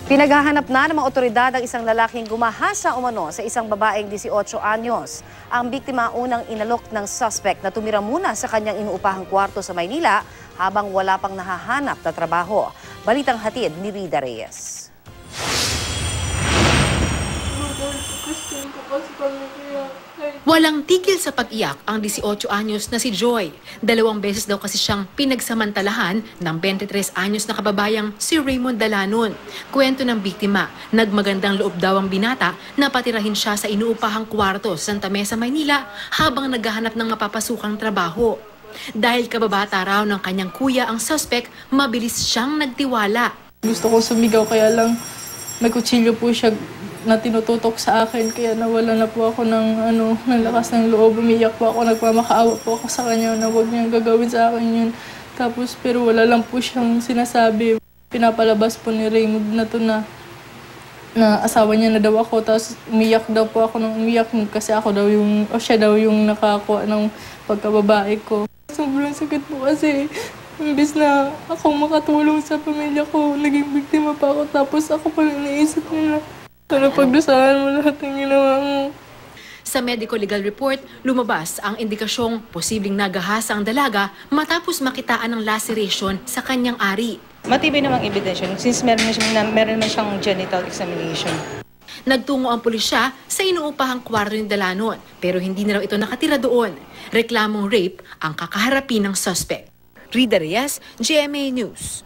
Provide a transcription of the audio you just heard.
Pinaghahanap na ng mga otoridad ang isang lalaking gumahasa umano sa isang babaeng 18 anyos. Ang biktima unang inalok ng suspect na tumira muna sa kanyang inuupahang kwarto sa Maynila habang wala pang nahahanap na trabaho. Balitang hatid ni Rida Reyes. Walang tigil sa pag-iyak ang 18 anyos na si Joy. 2 beses daw kasi siyang pinagsamantalahan ng 23 anyos na kababayang si Raymond Dalanon. Kwento ng biktima, nagmagandang loob daw ang binata na patirahin siya sa inuupahang kwarto sa Santa Mesa, Maynila habang naghahanap ng mapapasukang trabaho. Dahil kababata raw ng kanyang kuya ang suspect, mabilis siyang nagtiwala. Gusto ko sumigaw kaya lang may kutsilyo po siya na tinututok sa akin kaya nawala na po ako ng lakas ng loob. Umiyak po ako, nagmamakaawa po ako sa kanya na huwag niyang gagawin sa akin yun. Tapos pero wala lang po siyang sinasabi. Pinapalabas po ni Raymond na to na asawa niya na daw ako. Tapos umiyak daw po ako ng umiyak kasi ako daw yung, o siya daw yung nakakuha ng pagkababae ko. Sobrang sakit po kasi imbis na ako makatulong sa pamilya ko, naging biktima pa ako. Tapos ako pa naisip nila. Sana pagdusahan mo lahat ng ginawa mo. Sa medical legal report, lumabas ang indikasyong posibleng nagahasa ang dalaga matapos makitaan ng laceration sa kanyang ari. Matibay namang ebidensya since meron naman siyang genital examination. Nagtungo ang pulisya sa inuupahang kwarto ni Dalanon pero hindi na raw ito nakatira doon. Reklamong rape ang kakaharapin ng suspect. Rida Reyes, GMA News.